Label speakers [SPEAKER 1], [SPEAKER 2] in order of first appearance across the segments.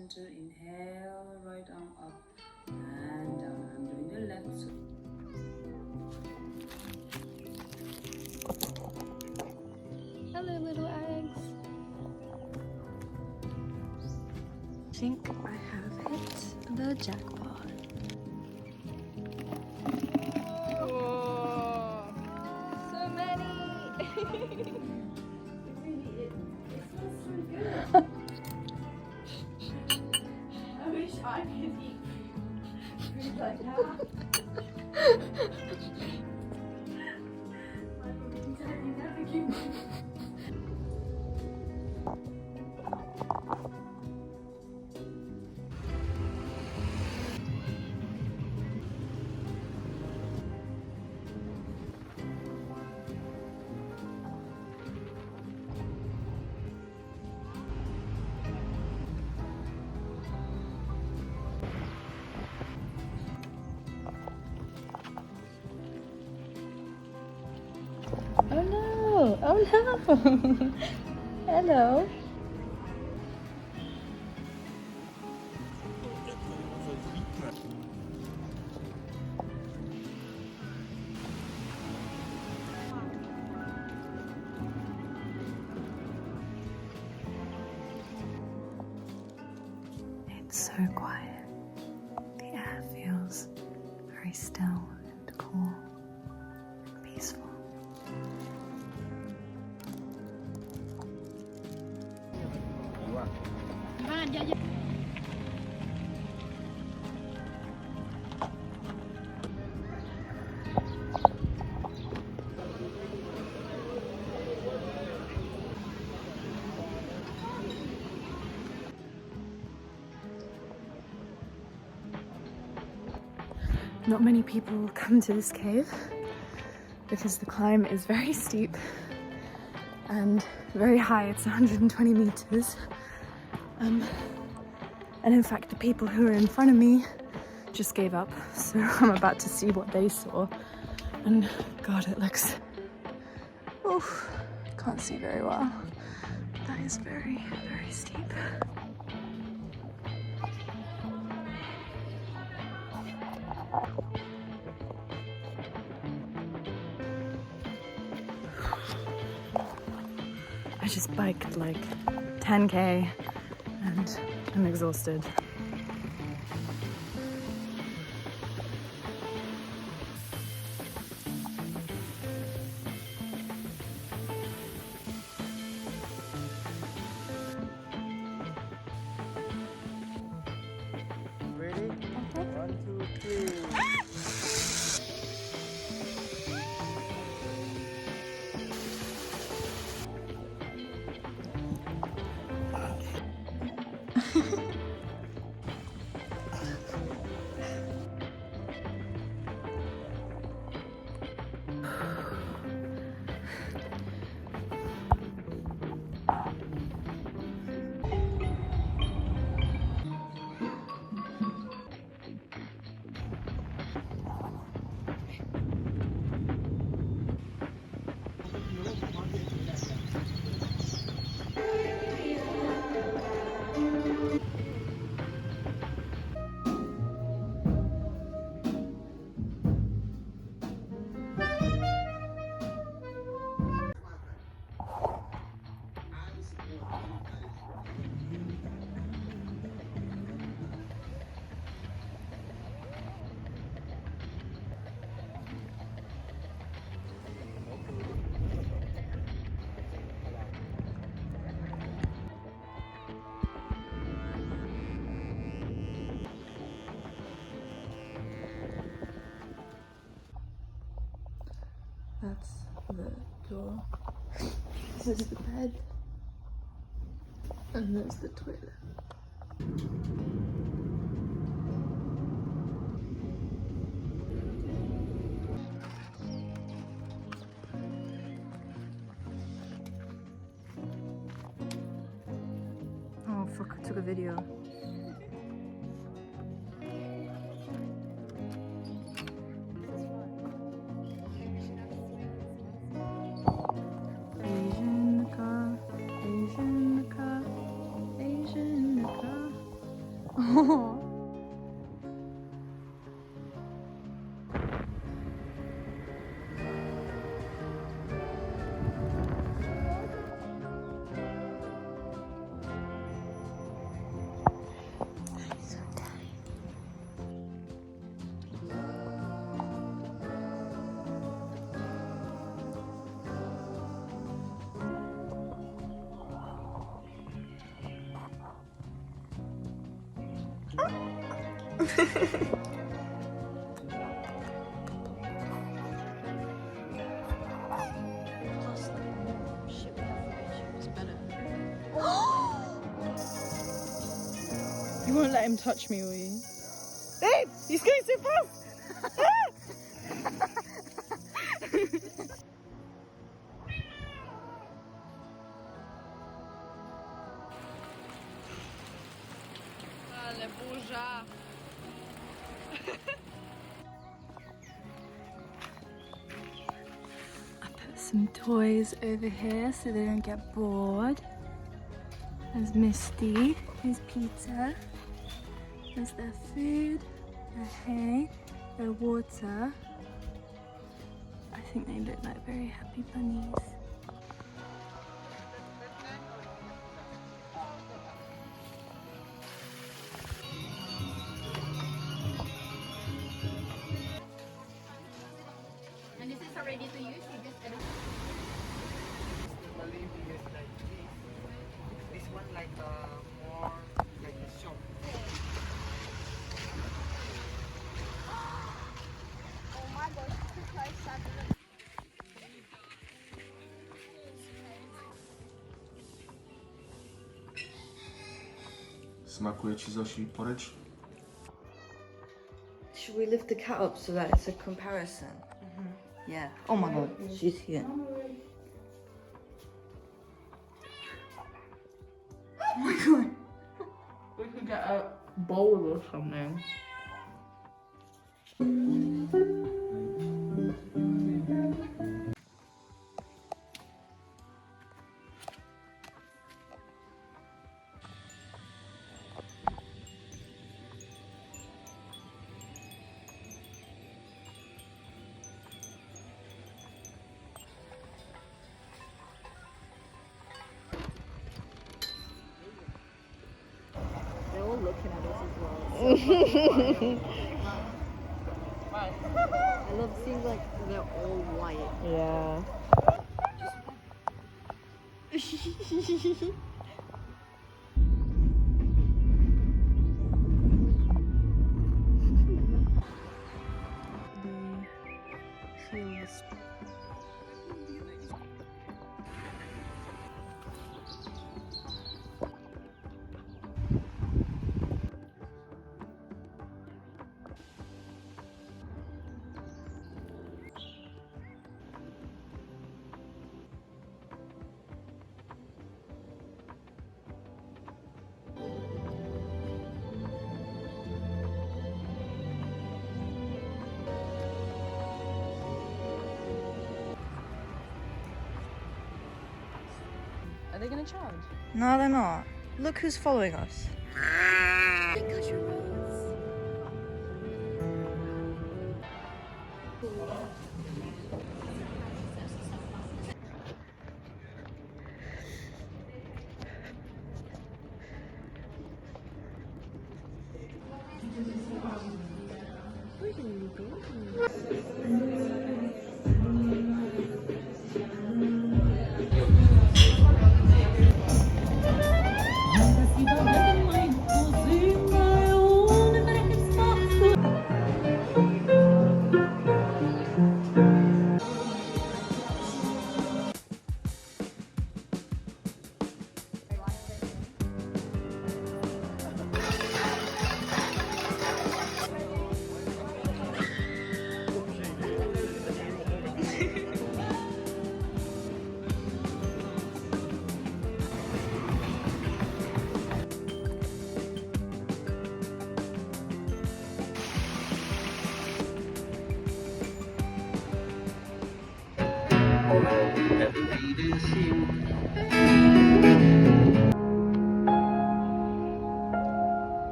[SPEAKER 1] center. Inhale, right arm up and down. I'm doing the left.
[SPEAKER 2] Hello, little eggs. I think I have hit the jackpot. Oh, so many.
[SPEAKER 3] It smells so good. I wish I could eat food like that. My mum said you never give me.
[SPEAKER 2] Oh no! Oh no! Hello. It's so quiet. The air feels very still and cool and peaceful. Not many people come to this cave because the climb is very steep and very high. It's 120 meters. And in fact, the people who are in front of me just gave up. So I'm about to see what they saw. And God, it looks, oof, can't see very well. That is very, very steep. I just biked like 10K and I'm exhausted.
[SPEAKER 4] Ready? 1, 2, 3.
[SPEAKER 2] That's the door. This is the bed. And there's the toilet. Oh fuck, I took a video. Asian car, Asian car, Asian car. You won't let him touch me, will you? Babe, he's going so fast! I put some toys over here so they don't get bored. There's Misty, here's Peter. There's their food, their hay, their water. I think they look like very happy bunnies.
[SPEAKER 3] And is this already to use? You just edit.
[SPEAKER 4] This one like more like a shop.
[SPEAKER 3] Oh my gosh, it's like Saturday.
[SPEAKER 5] Smakuje ci Zosi porridge?
[SPEAKER 1] Should we lift the cat up so that it's a comparison? Yeah. Oh my god, she's here. Oh my god.
[SPEAKER 2] We could get a bowl or something.
[SPEAKER 3] They're all looking at us as well. I love seeing like they're all white.
[SPEAKER 2] Yeah. Are they gonna charge?
[SPEAKER 1] No, they're not. Look who's following us.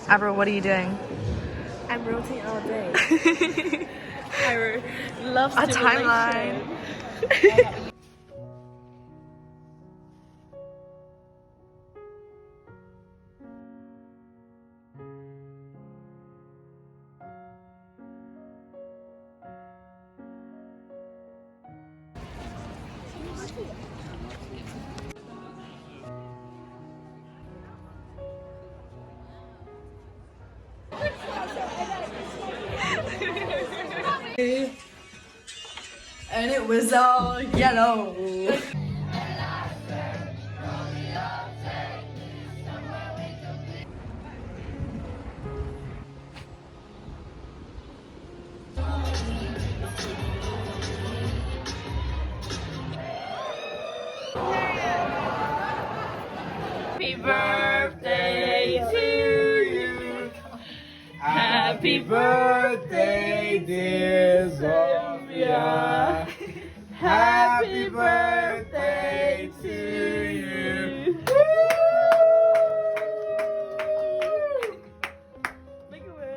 [SPEAKER 2] Avril, what are you doing?
[SPEAKER 3] I'm rotating all day. I love
[SPEAKER 2] A timeline.
[SPEAKER 1] And it was all yellow.
[SPEAKER 3] Happy birthday to you.
[SPEAKER 4] Happy birthday, dear Sophia. Happy birthday to you.
[SPEAKER 3] Make a wish.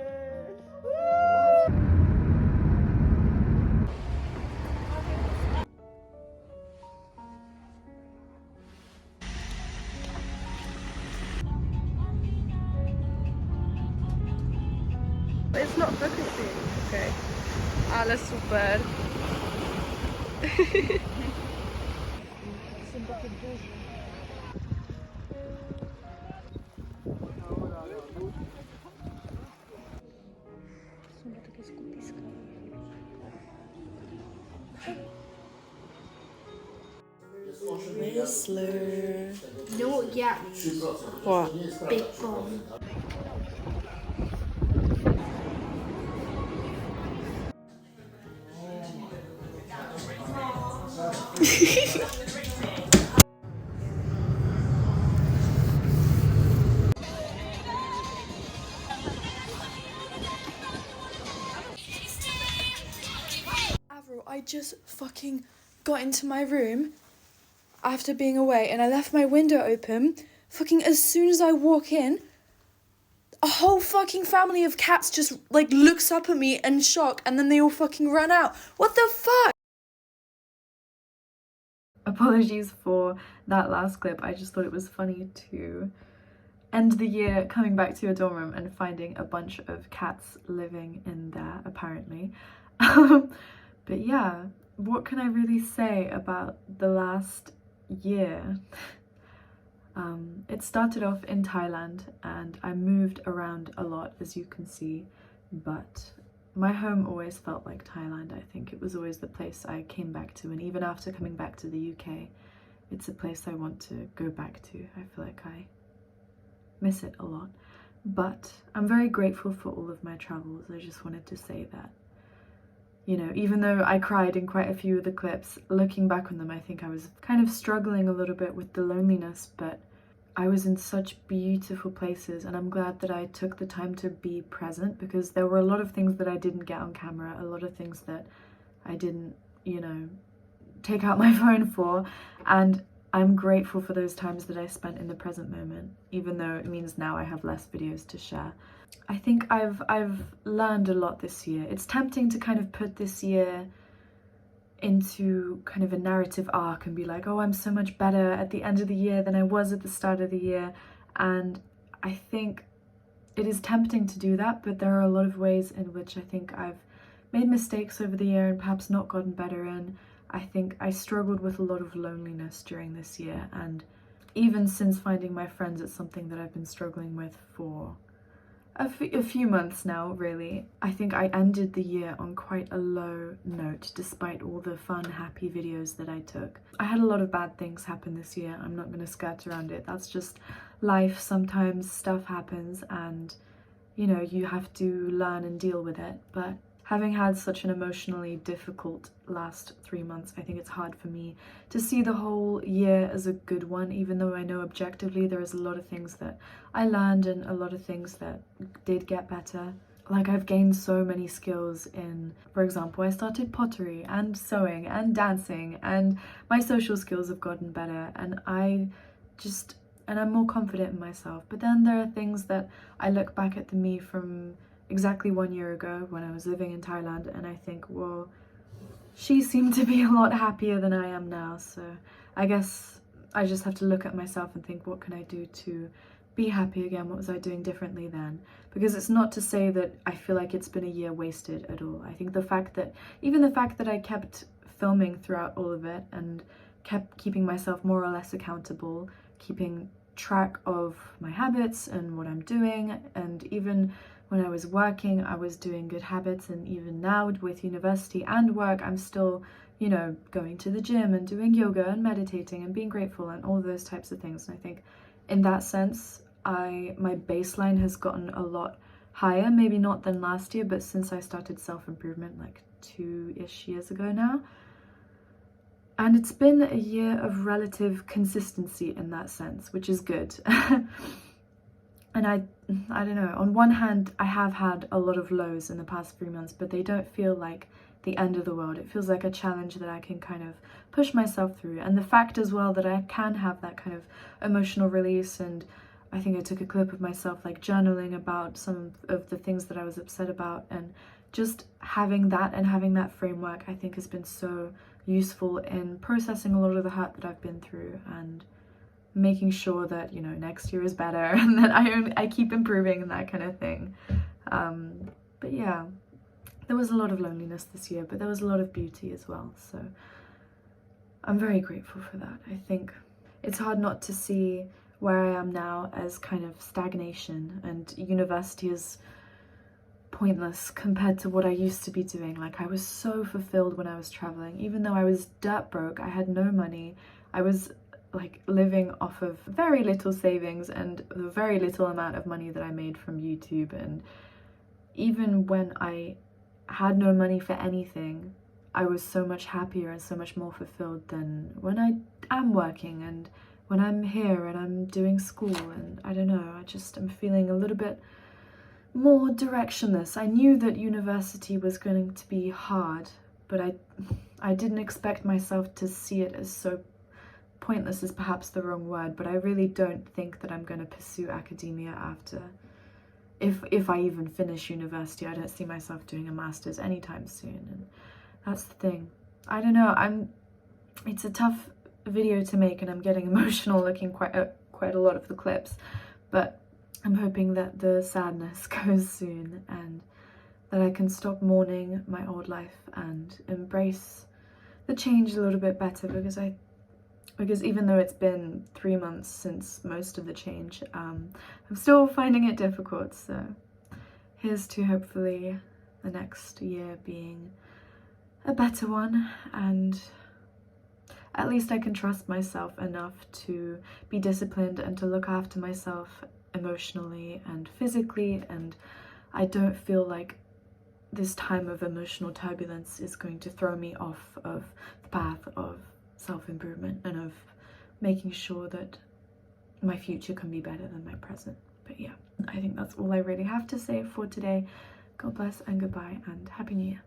[SPEAKER 2] It's not focusing. Okay. Ale super.
[SPEAKER 1] Whistler.
[SPEAKER 3] You know what yak means?
[SPEAKER 1] What?
[SPEAKER 3] Big bomb.
[SPEAKER 2] Avril, I just fucking got into my room after being away and I left my window open. Fucking as soon as I walk in, a whole fucking family of cats just like looks up at me in shock and then they all fucking run out. What the fuck? Apologies for that last clip. I just thought it was funny to end the year coming back to your dorm room and finding a bunch of cats living in there, apparently. But yeah, what can I really say about the last year? It started off in Thailand and I moved around a lot, as you can see, but my home always felt like Thailand. I think it was always the place I came back to, and even after coming back to the UK, it's a place I want to go back to. I feel like I miss it a lot, but I'm very grateful for all of my travels. I just wanted to say that, you know, even though I cried in quite a few of the clips, looking back on them, I think I was kind of struggling a little bit with the loneliness, but I was in such beautiful places and I'm glad that I took the time to be present, because there were a lot of things that I didn't get on camera, a lot of things that I didn't, you know, take out my phone for, and I'm grateful for those times that I spent in the present moment, even though it means now I have less videos to share. I think I've learned a lot this year. It's tempting to kind of put this year into kind of a narrative arc and be like, oh, I'm so much better at the end of the year than I was at the start of the year. And I think it is tempting to do that, but there are a lot of ways in which I think I've made mistakes over the year and perhaps not gotten better in. I think I struggled with a lot of loneliness during this year, and even since finding my friends, it's something that I've been struggling with for a few months now, really. I think I ended the year on quite a low note, despite all the fun, happy videos that I took. I had a lot of bad things happen this year. I'm not going to skirt around it. That's just life. Sometimes stuff happens and, you know, you have to learn and deal with it. But having had such an emotionally difficult last 3 months, I think it's hard for me to see the whole year as a good one, even though I know objectively there is a lot of things that I learned and a lot of things that did get better. Like, I've gained so many skills in, for example, I started pottery and sewing and dancing, and my social skills have gotten better, and I just and I'm more confident in myself. But then there are things that I look back at the me from exactly 1 year ago when I was living in Thailand, and I think, well, she seemed to be a lot happier than I am now. So I guess I just have to look at myself and think, what can I do to be happy again? What was I doing differently then? Because it's not to say that I feel like it's been a year wasted at all. I think the fact that I kept filming throughout all of it and kept keeping myself more or less accountable, keeping track of my habits and what I'm doing, and even when I was working, I was doing good habits, and even now with university and work, I'm still, you know, going to the gym and doing yoga and meditating and being grateful and all those types of things. And I think in that sense, my baseline has gotten a lot higher, maybe not than last year, but since I started self-improvement like 2-ish years ago now. And it's been a year of relative consistency in that sense, which is good. And I don't know, on one hand, I have had a lot of lows in the past 3 months, but they don't feel like the end of the world. It feels like a challenge that I can kind of push myself through. And the fact as well that I can have that kind of emotional release, and I think I took a clip of myself like journaling about some of the things that I was upset about, and just having that and having that framework, I think has been so useful in processing a lot of the hurt that I've been through, and making sure that, you know, next year is better and that I keep improving and that kind of thing. But yeah, there was a lot of loneliness this year, but there was a lot of beauty as well. So I'm very grateful for that. I think it's hard not to see where I am now as kind of stagnation, and university is pointless compared to what I used to be doing. Like, I was so fulfilled when I was traveling, even though I was dirt broke. I had no money. I was like living off of very little savings and the very little amount of money that I made from YouTube. And even when I had no money for anything, I was so much happier and so much more fulfilled than when I am working and when I'm here and I'm doing school. And I don't know, I'm feeling a little bit more directionless. I knew that university was going to be hard, but I didn't expect myself to see it as so pointless, is perhaps the wrong word, but I really don't think that I'm going to pursue academia after. If I even finish university, I don't see myself doing a master's anytime soon, and that's the thing. I don't know, it's a tough video to make, and I'm getting emotional looking quite a lot of the clips, but I'm hoping that the sadness goes soon and that I can stop mourning my old life and embrace the change a little bit better, because even though it's been 3 months since most of the change, I'm still finding it difficult. So here's to hopefully the next year being a better one, and at least I can trust myself enough to be disciplined and to look after myself emotionally and physically, and I don't feel like this time of emotional turbulence is going to throw me off of the path of self-improvement and of making sure that my future can be better than my present. But yeah, I think that's all I really have to say for today. God bless and goodbye and Happy New Year.